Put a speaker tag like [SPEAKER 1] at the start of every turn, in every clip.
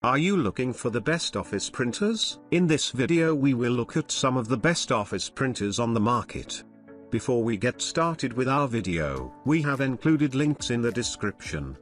[SPEAKER 1] Are you looking for the best office printers? In this video we will look at some of the best office printers on the market. Before we get started with our video, we have included links in the description.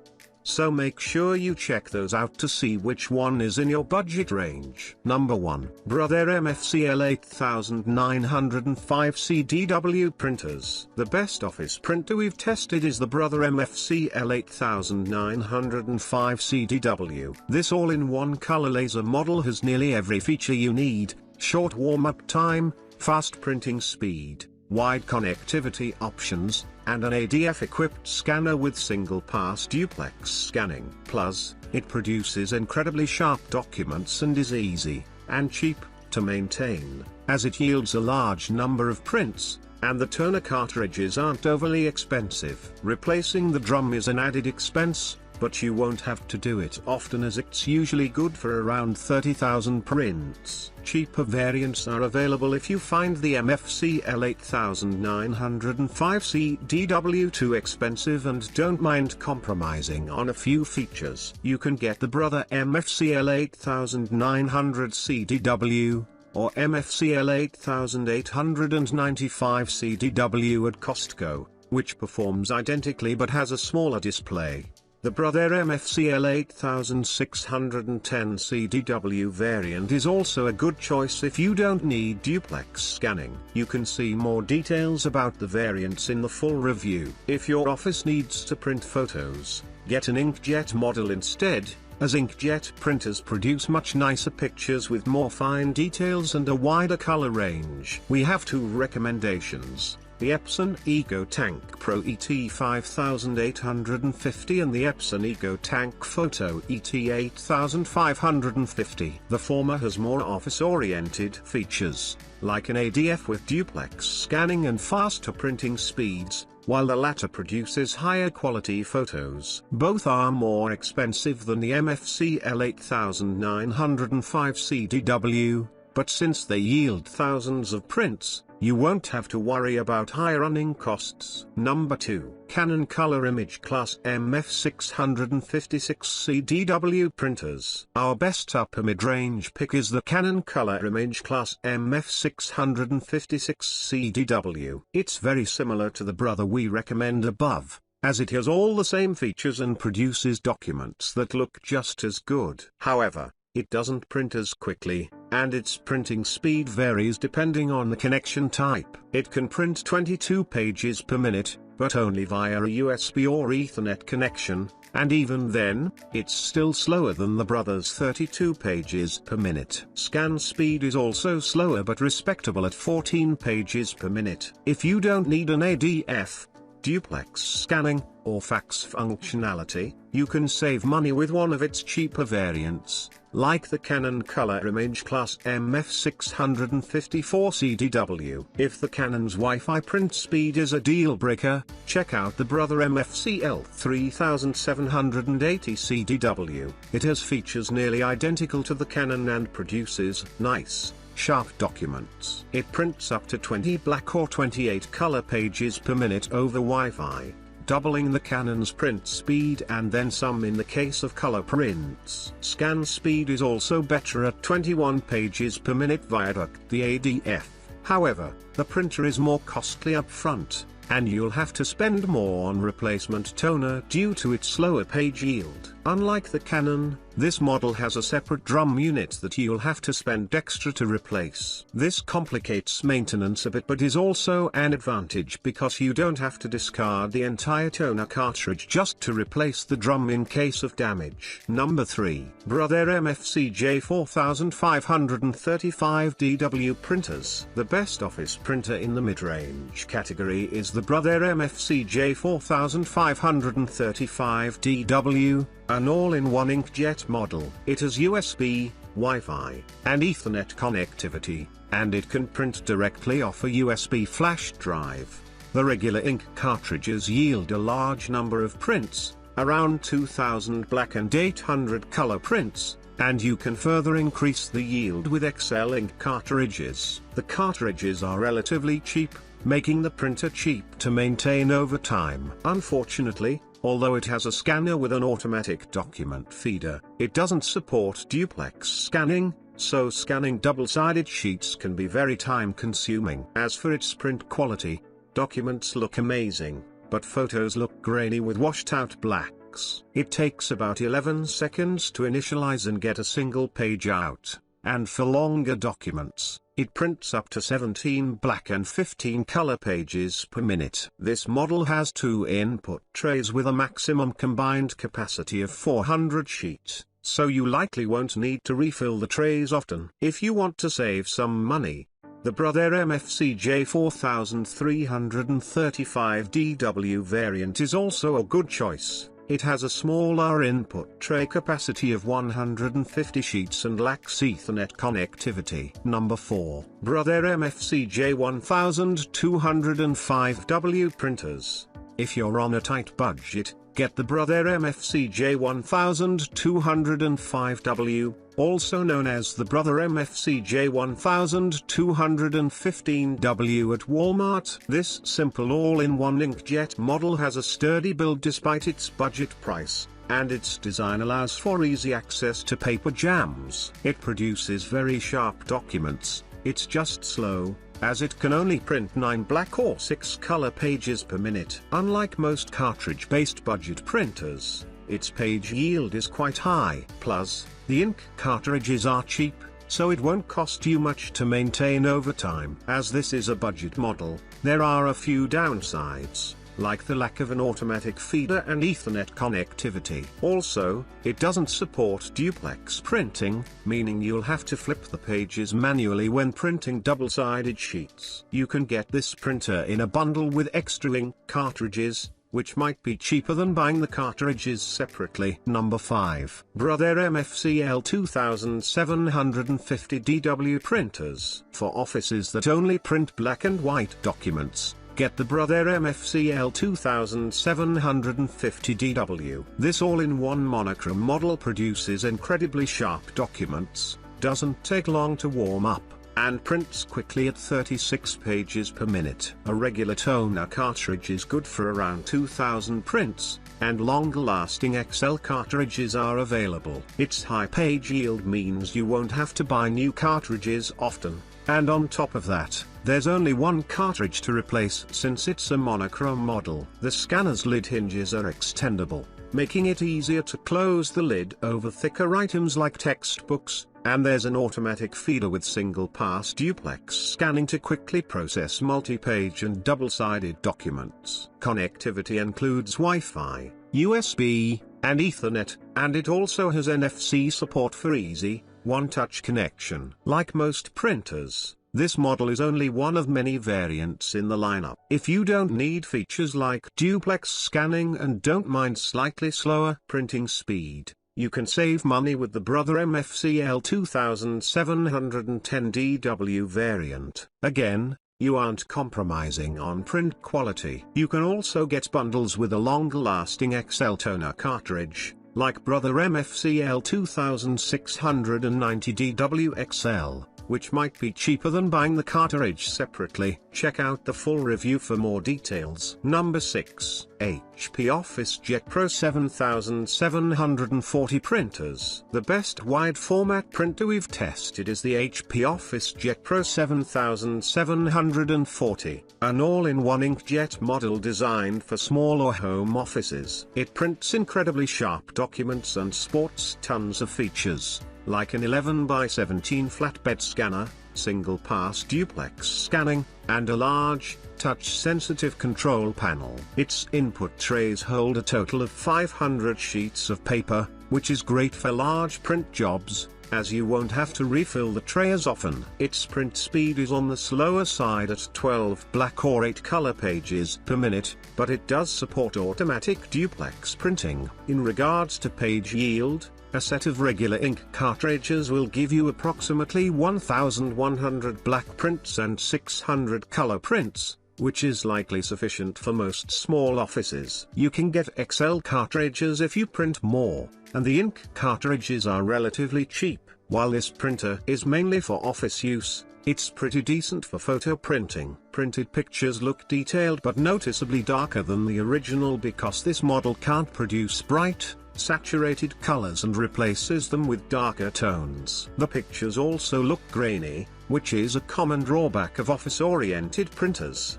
[SPEAKER 1] So make sure you check those out to see which one is in your budget range. Number 1. Brother MFCL 8905 CDW printers. The best office printer we've tested is the Brother MFCL 8905 CDW. This all-in-one color laser model has nearly every feature you need: short warm-up time, fast printing speed, wide connectivity options, and an ADF-equipped scanner with single-pass duplex scanning. Plus, it produces incredibly sharp documents and is easy and cheap to maintain, as it yields a large number of prints, and the toner cartridges aren't overly expensive. Replacing the drum is an added expense, but you won't have to do it often as it's usually good for around 30,000 prints. Cheaper variants are available if you find the MFCL 8905 CDW too expensive and don't mind compromising on a few features. You can get the Brother MFCL 8900 CDW, or MFCL 8895 CDW at Costco, which performs identically but has a smaller display. The Brother MFCL 8610 CDW variant is also a good choice if you don't need duplex scanning. You can see more details about the variants in the full review. If your office needs to print photos, get an inkjet model instead, as inkjet printers produce much nicer pictures with more fine details and a wider color range. We have two recommendations: the Epson EcoTank Pro ET5850 and the Epson EcoTank Photo ET8550. The former has more office-oriented features, like an ADF with duplex scanning and faster printing speeds, while the latter produces higher quality photos. Both are more expensive than the MFCL 8905 CDW, but since they yield thousands of prints, you won't have to worry about high running costs. Number 2. Canon Color Image Class MF656 CDW printers. Our best upper mid-range pick is the Canon Color Image Class MF656 CDW. It's very similar to the Brother we recommend above, as it has all the same features and produces documents that look just as good. However, it doesn't print as quickly, and its printing speed varies depending on the connection type. It can print 22 pages per minute, but only via a USB or Ethernet connection, and even then, it's still slower than the Brother's 32 pages per minute. Scan speed is also slower but respectable at 14 pages per minute. If you don't need an ADF, duplex scanning, or fax functionality, you can save money with one of its cheaper variants, like the Canon Color Image Class MF654 CDW. If the Canon's Wi-Fi print speed is a deal breaker, check out the Brother MFCL 3780 CDW. It has features nearly identical to the Canon and produces nice, sharp documents. It prints up to 20 black or 28 color pages per minute over Wi-Fi, doubling the Canon's print speed and then some in the case of color prints. Scan speed is also better at 21 pages per minute via the ADF. However, the printer is more costly up front, and you'll have to spend more on replacement toner due to its slower page yield. Unlike the Canon, this model has a separate drum unit that you'll have to spend extra to replace. This complicates maintenance a bit but is also an advantage because you don't have to discard the entire toner cartridge just to replace the drum in case of damage. Number 3. Brother MFC J4535 DW printers. The best office printer in the mid-range category is the Brother MFC J4535 DW, an all-in-one inkjet model. It has USB, Wi-Fi, and Ethernet connectivity, and it can print directly off a USB flash drive. The regular ink cartridges yield a large number of prints, around 2000 black and 800 color prints, and you can further increase the yield with XL ink cartridges. The cartridges are relatively cheap, making the printer cheap to maintain over time. Unfortunately, Although it has a scanner with an automatic document feeder, it doesn't support duplex scanning, so scanning double-sided sheets can be very time-consuming. As for its print quality, documents look amazing, but photos look grainy with washed-out blacks. It takes about 11 seconds to initialize and get a single page out, and for longer documents, it prints up to 17 black and 15 color pages per minute. This model has 2 input trays with a maximum combined capacity of 400 sheets, so you likely won't need to refill the trays often. If you want to save some money, the Brother MFCJ 4335DW variant is also a good choice. It has a smaller input tray capacity of 150 sheets and lacks Ethernet connectivity. Number 4. Brother MFCJ 1205W printers. If you're on a tight budget, get the Brother MFCJ 1205W, also known as the Brother MFCJ 1215W at Walmart. This simple all-in-one inkjet model has a sturdy build despite its budget price, and its design allows for easy access to paper jams. It produces very sharp documents. It's just slow, as it can only print 9 black or 6 color pages per minute. Unlike most cartridge-based budget printers, its page yield is quite high. Plus, the ink cartridges are cheap, so it won't cost you much to maintain over time. As this is a budget model, there are a few downsides, like the lack of an automatic feeder and Ethernet connectivity. Also, it doesn't support duplex printing, meaning you'll have to flip the pages manually when printing double-sided sheets. You can get this printer in a bundle with extra ink cartridges, which might be cheaper than buying the cartridges separately. Number 5. Brother MFCL 2750DW printers. For offices that only print black and white documents, get the Brother MFCL 2750DW. This all-in-one monochrome model produces incredibly sharp documents, doesn't take long to warm up, and prints quickly at 36 pages per minute. A regular toner cartridge is good for around 2000 prints, and longer-lasting XL cartridges are available. Its high page yield means you won't have to buy new cartridges often, and on top of that, there's only one cartridge to replace since it's a monochrome model. The scanner's lid hinges are extendable, making it easier to close the lid over thicker items like textbooks, and there's an automatic feeder with single-pass duplex scanning to quickly process multi-page and double-sided documents. Connectivity includes Wi-Fi, USB, and Ethernet, and it also has NFC support for easy, one-touch connection. Like most printers, this model is only one of many variants in the lineup. If you don't need features like duplex scanning and don't mind slightly slower printing speed, you can save money with the Brother MFCL 2710DW variant. Again, you aren't compromising on print quality. You can also get bundles with a longer-lasting XL toner cartridge, like Brother MFCL 2690DW XL, which might be cheaper than buying the cartridge separately. Check out the full review for more details. Number 6. HP OfficeJet Pro 7740 printers. The best wide format printer we've tested is the HP OfficeJet Pro 7740, an all-in-one inkjet model designed for small or home offices. It prints incredibly sharp documents and sports tons of features, like an 11x17 flatbed scanner, single-pass duplex scanning, and a large, touch-sensitive control panel. Its input trays hold a total of 500 sheets of paper, which is great for large print jobs, as you won't have to refill the tray as often. Its print speed is on the slower side at 12 black or 8 color pages per minute, but it does support automatic duplex printing. In regards to page yield, a set of regular ink cartridges will give you approximately 1100 black prints and 600 color prints, which is likely sufficient for most small offices. You can get XL cartridges if you print more, and the ink cartridges are relatively cheap. While this printer is mainly for office use, It's pretty decent for photo printing. Printed pictures look detailed but noticeably darker than the original because this model can't produce bright, saturated colors and replaces them with darker tones. The pictures also look grainy, which is a common drawback of office-oriented printers.